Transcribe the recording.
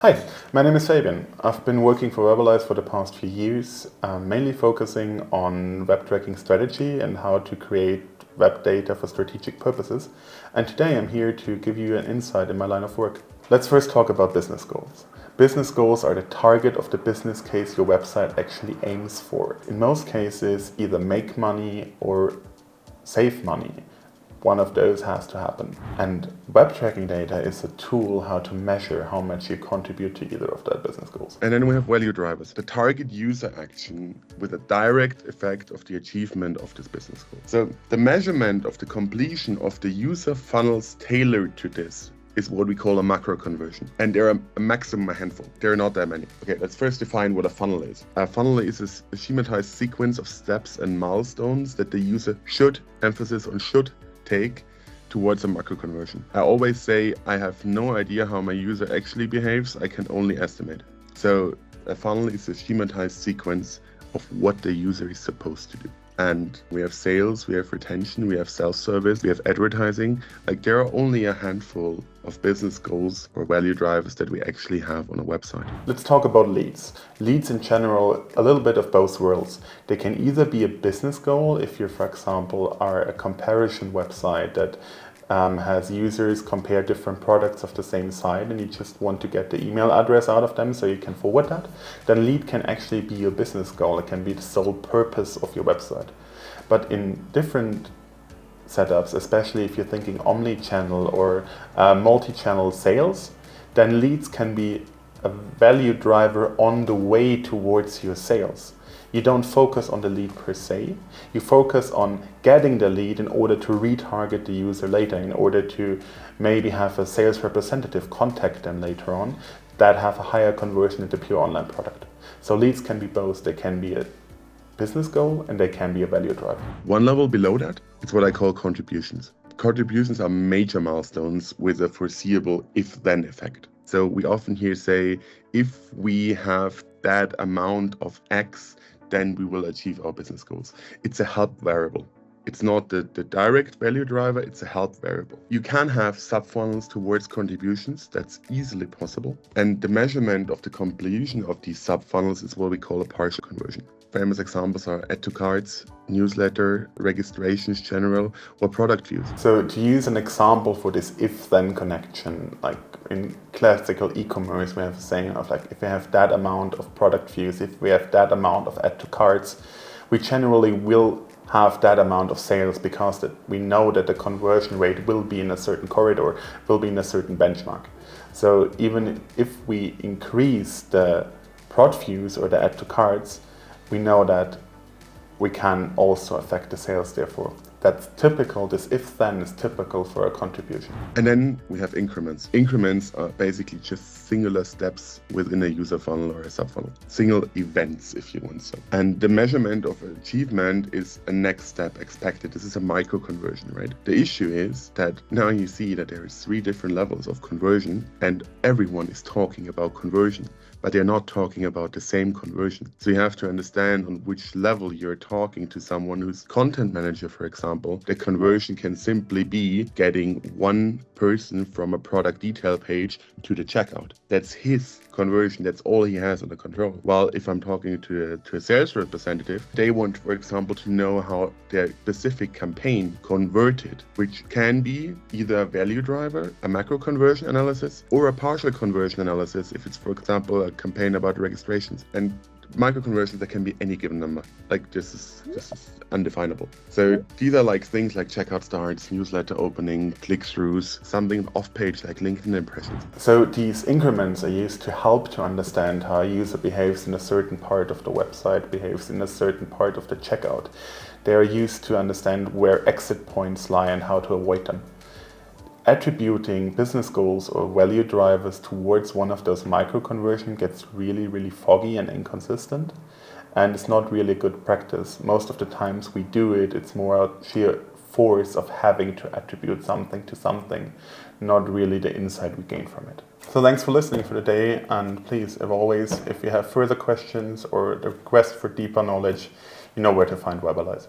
Hi, my name is Fabian. I've been working for webalyse for the past few years, mainly focusing on web tracking strategy and how to create web data for strategic purposes. And today I'm here to give you an insight in my line of work. Let's first talk about business goals. Business goals are the target of the business case your website actually aims for. In most cases, either make money or save money. One of those has to happen. And web tracking data is a tool how to measure how much you contribute to either of that business goals. And then we have value drivers, the target user action with a direct effect of the achievement of this business goal. So the measurement of the completion of the user funnels tailored to this is what we call a macro conversion. And there are a maximum handful. There are not that many. Okay, let's first define what a funnel is. A funnel is a schematized sequence of steps and milestones that the user should, emphasis on should, take towards a macro conversion. I always say I have no idea how my user actually behaves. I can only estimate. So a funnel is a schematized sequence of what the user is supposed to do. And we have sales, we have retention, we have self-service, we have advertising. Like there are only a handful of business goals or value drivers that we actually have on a website. Let's talk about leads. Leads in general, a little bit of both worlds. They can either be a business goal if you, for example, are a comparison website that has users compare different products of the same site and you just want to get the email address out of them so you can forward that, then lead can actually be your business goal. It can be the sole purpose of your website. But in different setups, especially if you're thinking omni-channel or multi-channel sales, then leads can be a value driver on the way towards your sales. You don't focus on the lead per se, you focus on getting the lead in order to retarget the user later, in order to maybe have a sales representative contact them later on that have a higher conversion into pure online product. So leads can be both. They can be a business goal and they can be a value driver. One level below that, it's what I call contributions. Contributions are major milestones with a foreseeable if-then effect. So we often hear say, if we have that amount of X, then we will achieve our business goals. It's a help variable. It's not the direct value driver, it's a help variable. You can have subfunnels towards contributions, that's easily possible. And the measurement of the completion of these subfunnels is what we call a partial conversion. Famous examples are add to carts, newsletter, registrations general, or product views. So to use an example for this if-then connection, like in classical e-commerce, we have a saying of like, if we have that amount of product views, if we have that amount of add to carts, we generally will have that amount of sales because we know that the conversion rate will be in a certain corridor, will be in a certain benchmark. So even if we increase the prod views or the add to carts, we know that we can also affect the sales, therefore. That's typical, this if-then is typical for a contribution. And then we have increments. Increments are basically just singular steps within a user funnel or a subfunnel. Single events, if you want so. And the measurement of achievement is a next step expected. This is a micro conversion, right? The issue is that now you see that there is 3 different levels of conversion and everyone is talking about conversion, but they're not talking about the same conversion. So you have to understand on which level you're talking to someone who's content manager, for example. The conversion can simply be getting one person from a product detail page to the checkout. That's his conversion. That's all he has under control. While if I'm talking to a sales representative, they want, for example, to know how their specific campaign converted, which can be either a value driver, a macro conversion analysis, or a partial conversion analysis if it's, for example, a campaign about registrations. And micro conversions, that can be any given number. Like this is undefinable. So these are like things like checkout starts, newsletter opening, click-throughs, something off-page like LinkedIn impressions. So these increments are used to help to understand how a user behaves in a certain part of the website, behaves in a certain part of the checkout. They are used to understand where exit points lie and how to avoid them. Attributing business goals or value drivers towards one of those micro conversion gets really, really foggy and inconsistent. And it's not really good practice. Most of the times we do it, it's more a sheer force of having to attribute something to something, not really the insight we gain from it. So thanks for listening for today. And please, as always, if you have further questions or a request for deeper knowledge, you know where to find webalyse.